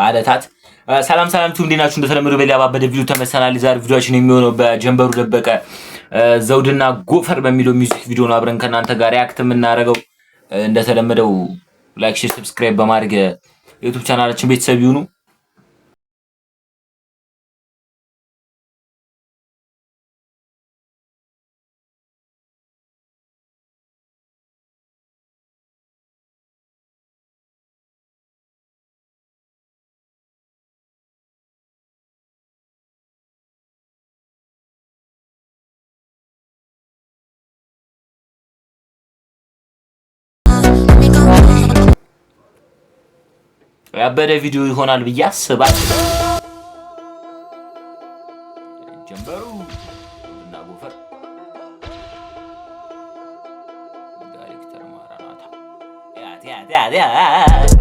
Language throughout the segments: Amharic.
አለታት ሰላም ቱም ዲናችሁ እንደተለመደው በሌላ ባበደ ቪዲዮ ተመሰናል። ዛሬ ቪዲዮአችን የሚሆነው በጀንበሩ ደበቀ ዘውድና ጎፈር በሚለው ሚውዚክ ቪዲዮ ነው። አብረን ከናንተ ጋር ሪአክት የምናደርገው እንደተለመደው ላይክ፣ ሼር፣ ሰብስክራይብ በማድረግ ዩቲዩብ ቻናላችን ቤተሰብ ይሁኑ። ያበደ ቪዲዮ ይሆናል ብዬ አስባለሁ። ጀንበሩ እና ጎፈር ዳይሬክተር ማራናታ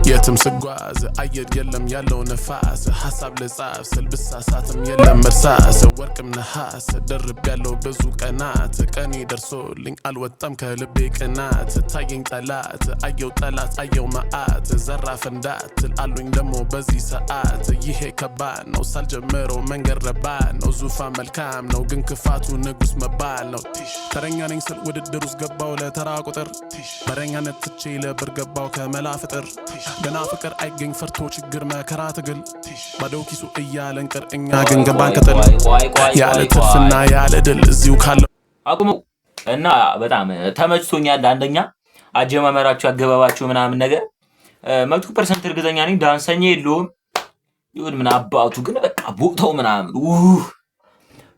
የትም ስጓዝ አየር የለም ያለው ነፋስ ሐሳብ ለጻፍ ስል ብሳሳትም የለም መርሳስ ወርቅም ነሐስ ደርብ ያለው ብዙ ቀናት ቀኔ ደርሶልኝ አልወጣም ከልቤ ቅናት ታየኝ ጠላት አየው መዓት ዘራፍ እንዳትል አሉኝ ደሞ በዚህ ሰዓት ይሄ ከባድ ነው ሳልጀምረው መንገድ ረባድ ነው ዙፋን መልካም ነው ግን ክፋቱ ንጉስ መባል ነው ተረኛ ነኝ ስል ውድድር ውስጥ ገባው ለተራ ቁጥር በረኛነት ትቼ ለብር ገባው ከመላ ፍጥር ገና ፍቅር አይገኝ ፈርቶ ችግር መከራ ትግል ባዶ ኪሱ እያለን ቅር እኛ ግን ገባን ከጥል ያለ ትርፍና ያለ ድል እዚሁ ካለው አቁሙ እና በጣም ተመችቶኛል። አንደኛ አጀማመራችሁ ያገባባችሁ ምናምን ነገር 100% እርግጠኛ ነኝ ዳንሰኛ የለውም ይሁን ምን አባቱ ግን በቃ ቦታው ምናምን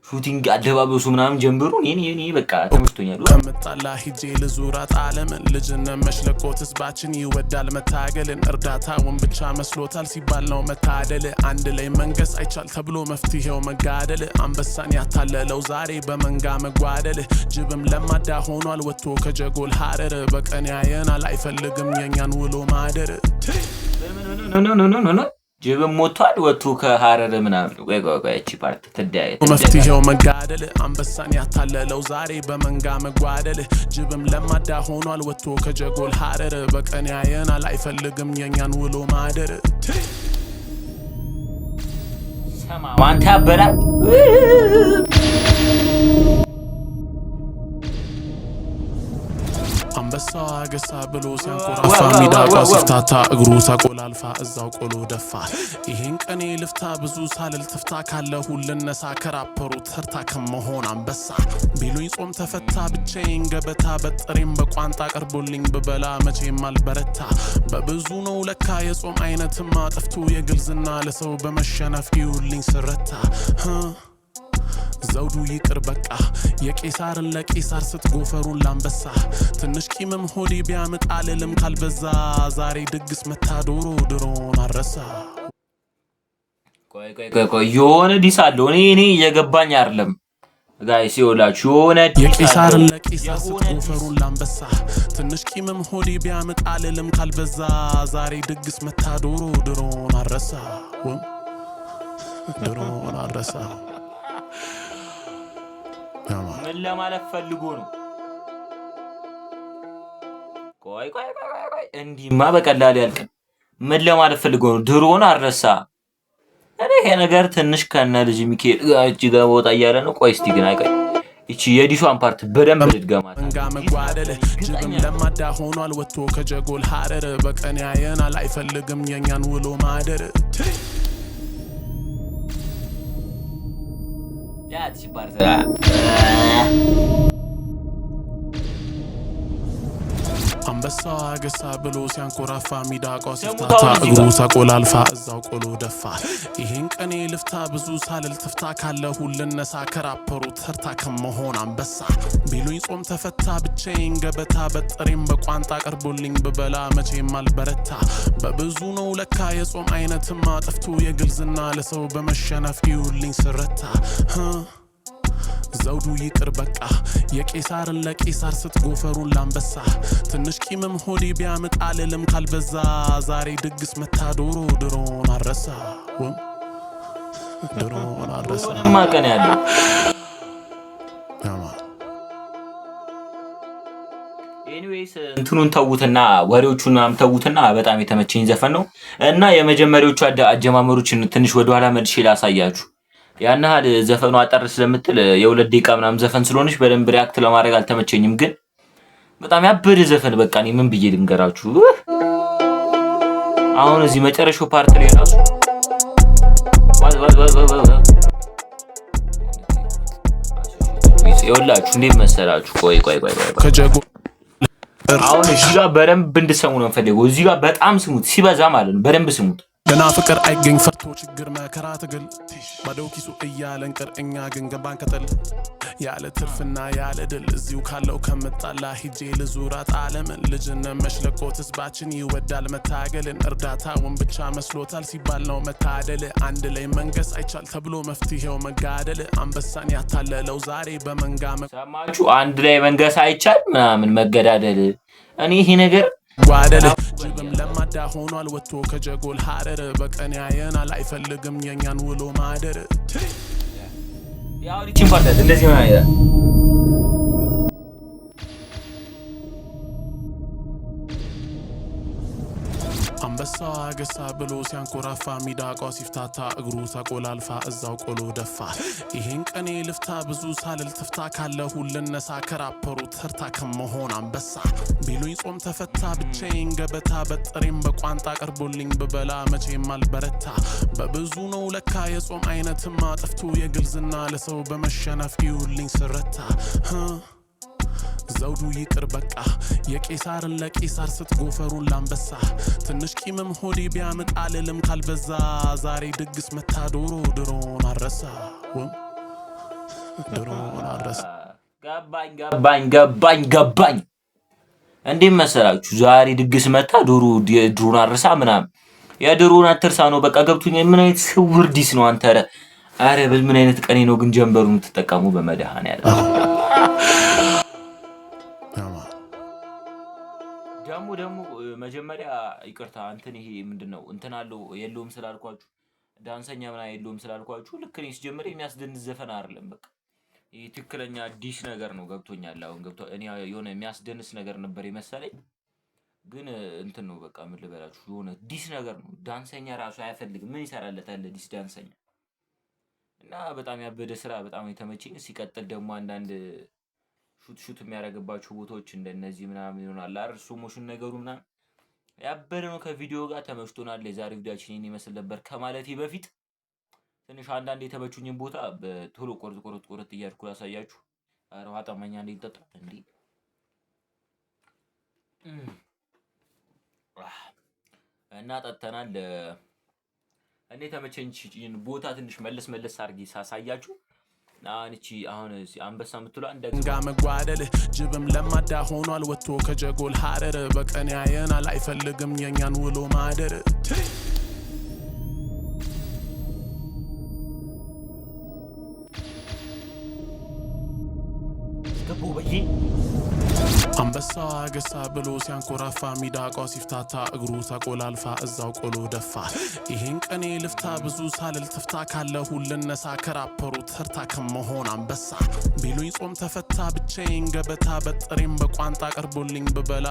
ሹቲንግ አደባበሱ ምናምን ጀንበሩ እኔ በቃ ተመችቶኛል። ከመጣላ ሂጄ ልዙራት ዓለምን ልጅነት መሽለቆት ህዝባችን ይወዳል መታገልን እርዳታውን ብቻ መስሎታል ሲባል ነው መታደል አንድ ላይ መንገስ አይቻል ተብሎ መፍትሄው መጋደል አንበሳን ያታለለው ዛሬ በመንጋ መጓደል ጅብም ለማዳ ሆኗል ወጥቶ ከጀጎል ሐረር በቀን ያየናል አይፈልግም የኛን ውሎ ማደር ኖ ጅብም ሞቷል ወጥቶ ከሐረር ምናምን እቺ ፓርት ተዳየ መፍትሄው መጋደል አንበሳን ያታለለው ዛሬ በመንጋ መጓደል ጅብም ለማዳ ሆኗል ወጥቶ ከጀጎል ሐረር በቀን ያየናል አይፈልግም የኛን ውሎ ማደር ሰማዋን ታበላ አንበሳ ገሳ ብሎ ሲያንኮራፋ ሚዳቋ ሲፍታታ እግሩ ሳቆላልፋ እዛው ቆሎ ደፋ ይሄን ቀኔ ልፍታ ብዙ ሳልል ትፍታ ካለ ሁልነሳ ከራፐሩ ተርታ ከመሆን አንበሳ ቢሉኝ ጾም ተፈታ ብቻዬን ገበታ በጥሬም በቋንጣ ቀርቦልኝ ብበላ መቼም አልበረታ በብዙ ነው ለካ የጾም አይነትማ ጠፍቶ የግልዝና ለሰው በመሸነፍ ይውልኝ ስረታ ዘውዱ ይቅር በቃ የቄሳርን ለቄሳር ስትጎፈሩን ላንበሳ ትንሽ ቂምም ሆዴ ቢያምጥ አልልም ካልበዛ ዛሬ ድግስ መታ ድሮን አረሳ ቆይ የሆነ ዲስ አለው እኔ እየገባኝ አይደለም ጋይስ ይወላችሁ የሆነ የቄሳርን ለቄሳር ስትጎፈሩን ላንበሳ ትንሽ ቂምም ሆዴ ቢያምጥ አልልም ካልበዛ ዛሬ ድግስ መታ ድሮን አረሳ ድሮን አረሳ ምን ለማለት ፈልጎ ነው? ቆይ እንዲማ በቀላሉ ያልከን ምን ለማለት ፈልጎ ነው? ድሮን አረሳ እኔ ይሄ ነገር ትንሽ ከነ ልጅ ሚካኤል እጅ ጋር ወጣ እያለ ነው። ቆይ እስቲ ግን አይቆይ እቺ የዲሷን ፓርት በደንብ ልድገማት። መንጋ መጓደል ጅብም ለማዳ ሆኗል ወጥቶ ከጀጎል ሐረር በቀን ያየናል አይፈልግም የኛን ውሎ ማደር ያቺ ፓርት አንበሳ ገሳ ብሎ ሲያንኮራፋ ሚዳቋ ሲፍታታ እግሩ ሳቆላልፋ እዛው ቆሎ ደፋ ይሄን ቀኔ ልፍታ ብዙ ሳልል ትፍታ ካለ ሁልነሳ ከራፐሩ ተርታ ከመሆን አንበሳ ቢሉኝ ጾም ተፈታ ብቻዬን ገበታ በጥሬም በቋንጣ ቀርቦልኝ ብበላ መቼም አልበረታ በብዙ ነው ለካ የጾም አይነትማ ጠፍቶ የግልዝና ለሰው በመሸነፍ ይውልኝ ስረታ ዘውዱ ይቅር በቃ የቄሳርን ለቄሳር ስትጎፈሩን ላንበሳ ትንሽ ቂምም ሆዴ ቢያምጥ አልልም ካልበዛ ዛሬ ድግስ መታ ድሮን አረሳ ማቀን ያለው ኤኒዌይስ እንትኑን ተውትና ወሬዎቹን ምናምን ተውትና በጣም የተመቸኝ ዘፈን ነው እና የመጀመሪያዎቹ አጀማመሮችን ትንሽ ወደኋላ መልሼ ላሳያችሁ። ያን ያህል ዘፈኑ አጠር ስለምትል የ2 ደቂቃ ምናምን ዘፈን ስለሆነች በደንብ ሪያክት ለማድረግ አልተመቸኝም፣ ግን በጣም ያበደ ዘፈን በቃ እኔ ምን ብዬ ልንገራችሁ። አሁን እዚህ መጨረሻው ፓርት ላይ ራሱ ይኸውላችሁ እንዴት መሰላችሁ? ቆይ አሁን እዚህ ጋር በደንብ እንድሰሙ ነው የምፈልገው። እዚህ ጋር በጣም ስሙት፣ ሲበዛ ማለት ነው። በደንብ ስሙት። ገና ፍቅር አይገኝ ፈርቶ ችግር መከራ ትግል ባዶ ኪሱ እያለን ቅር እኛ ግን ገባን ከጥል ያለ ትርፍና ያለ ድል እዚሁ ካለው ከምጣላ ሂጄ ልዙራት ዓለምን ልጅነት መሽለቆት ህዝባችን ይወዳል መታገልን እርዳታውን ብቻ መስሎታል ሲባል ነው መታደል አንድ ላይ መንገስ አይቻል ተብሎ መፍትሄው መጋደል አንበሳን ያታለለው ዛሬ በመንጋ ሰማችሁ? አንድ ላይ መንገስ አይቻል ምናምን መገዳደል። እኔ ይሄ ነገር ጓደል ጅብም ለማዳ ሆኗል ወጥቶ ከጀጎል ሀረር በቀን ያየናል አይፈልግም የኛን ውሎ ማደር። ያው ሊቺን ፓርት እንደዚህ ነው አይደል? አንበሳ አገሳ ብሎ ሲያንኮራፋ ሚዳቋው ሲፍታታ እግሩ ተቆላልፋ እዛው ቆሎ ደፋ። ይሄን ቀኔ ልፍታ ብዙ ሳልል ትፍታ ካለ ሁልነሳ ከራፐሩ ተርታ ከመሆን አንበሳ ቢሉኝ ጾም ተፈታ ብቻዬን ገበታ በጥሬም በቋንጣ ቀርቦልኝ ብበላ መቼም አልበረታ። በብዙ ነው ለካ የጾም አይነትማ ጠፍቶ የግልዝና ለሰው በመሸነፍ ይውልኝ ስረታ ዘውዱ ይቅር በቃ የቄሳርን ለቄሳር ስትጎፈሩን ላንበሳ ትንሽ ቂምም ሆዴ ቢያምጥ አልልም ካልበዛ ዛሬ ድግስ መታ ድሮን አረሳ ገባኝ እንዴ መሰላችሁ? ዛሬ ድግስ መታ ድሮን አረሳ ምናምን የድሮን አትርሳ ነው በቃ ገብቶኛል። ምን አይነት ስውር ዲስ ነው አንተ? አረ ምን አይነት ቀኔ ነው ግን ጀንበሩ የምትጠቀሙ በመድኃኔዓለም ደግሞ መጀመሪያ ይቅርታ እንትን ይሄ ምንድነው እንትን አለው የለውም ስላልኳችሁ ዳንሰኛ ምናምን የለውም ስላልኳችሁ ልክ እኔ ሲጀምር የሚያስደንዝ ዘፈን አይደለም። በቃ ይሄ ትክክለኛ ዲስ ነገር ነው። ገብቶኛል። አሁን እኔ የሆነ የሚያስደንስ ነገር ነበር የመሰለኝ ግን እንትን ነው በቃ ምን ልበላችሁ የሆነ ዲስ ነገር ነው። ዳንሰኛ ራሱ አያፈልግም። ምን ይሰራለታል ዲስ ዳንሰኛ? እና በጣም ያበደ ስራ በጣም የተመቸኝ። ሲቀጥል ደግሞ አንዳንድ ሹት የሚያደርግባቸው ቦታዎች እንደነዚህ ምናምን ይሆናል አይደል? ሞሽን ነገሩ ምናምን ያበደ ነው። ከቪዲዮ ጋር ተመችቶናል። የዛሬ ቪዲዮአችን ይሄን ይመስል ነበር ከማለቴ በፊት ትንሽ አንዳንድ የተመቹኝን ቦታ በቶሎ ቆርጥ እያልኩ ላሳያችሁ። ኧረ ውሃ ጠማኛ እንዴ ልጠጣ እንዴ? እና ጠጥተናል። እኔ ተመቸኝ ቦታ ትንሽ መለስ አድርጌ ሳሳያችሁ አሁን አንበሳ የምትለው አንደጋ መጓደል ጅብም ለማዳ ሆኗል ወጥቶ ከጀጎል ሀረር በቀን ያየናል አይፈልግም የኛን ውሎ ማደር። አንበሳ አገሳ ብሎ ሲያንኮራፋ ሚዳቋው ሲፍታታ እግሩ ተቆላልፋ እዛው ቆሎ ደፋ። ይሄን ቀኔ ልፍታ ብዙ ሳልል ትፍታ ካለ ሁልነሳ ከራፐሩ ተርታ ከመሆን አንበሳ ቢሉኝ ጾም ተፈታ ብቻዬን ገበታ በጥሬም በቋንጣ ቀርቦልኝ ብበላ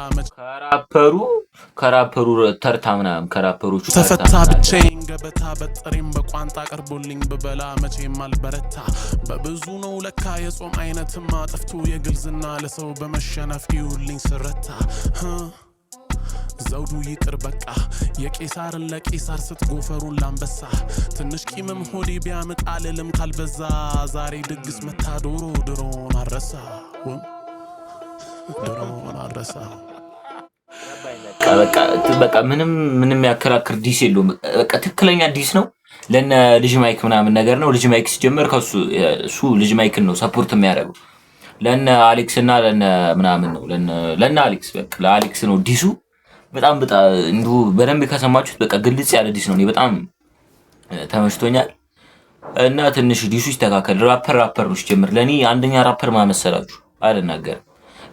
ከራፐሩ ተርታ ምናምን ከራፐሮቹ ተፈታ ብቻዬን ገበታ በጥሬም በቋንጣ ቀርቦልኝ ብበላ መቼም አልበረታ። በብዙ ነው ለካ የጾም አይነትማ ጠፍቶ የግልዝና ለሰው በመሸነፍ ይውልኝ ስረታ ዘውዱ ይቅር በቃ የቄሳርን ለቄሳር ስትጎፈሩን ላንበሳ ትንሽ ቂምም ሆዴ ቢያምጥ አልልም ካልበዛ ዛሬ ድግስ መታ ድሮን አረሳ በቃ ምንም ያከራክር ዲስ የለውም። በቃ ትክክለኛ ዲስ ነው። ለነ ልጅ ማይክ ምናምን ነገር ነው። ልጅ ማይክ ሲጀምር እሱ ልጅ ማይክን ነው ሰፖርት የሚያደርገው። ለነ አሌክስ እና ለነ ምናምን ነው ለነ አሌክስ በቃ ለአሌክስ ነው ዲሱ። በጣም እንዱ በደንብ ከሰማችሁት በቃ ግልጽ ያለ ዲስ ነው። እኔ በጣም ተመችቶኛል እና ትንሽ ዲሱ ይስተካከል። ራፐር ነው ሲጀምር። ለኔ አንደኛ ራፐር ማመሰላችሁ አልናገርም፣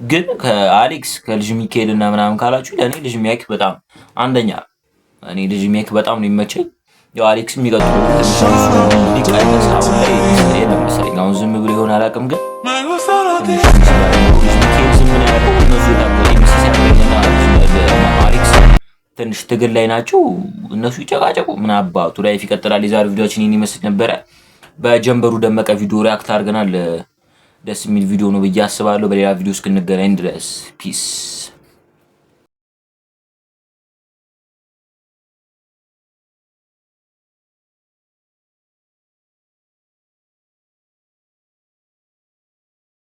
ግን ከአሌክስ ከልጅ ሚካኤል እና ምናምን ካላችሁ ለኔ ልጅ ሚካኤል በጣም አንደኛ። እኔ ልጅ ሚካኤል በጣም ነው የሚመቸኝ። ያው አሌክስ የሚቀጥለው ትንሽ ሊቀንስ አሁን ላይ የለም መሰለኝ። አሁን ዝም ብሎ ይሆን አላውቅም፣ ግን ልጅ ሚካኤል ዝም ነው ያለው እነሱ ትንሽ ትግል ላይ ናቸው እነሱ ይጨቃጨቁ ምን አባቱ ላይፍ ይቀጥላል። የዛሬው ቪዲዮአችን ይህን ይመስል ነበረ። በጀንበሩ ደመቀ ቪዲዮ ሪአክት አድርገናል። ደስ የሚል ቪዲዮ ነው ብዬ አስባለሁ። በሌላ ቪዲዮ እስክንገናኝ ድረስ ፒስ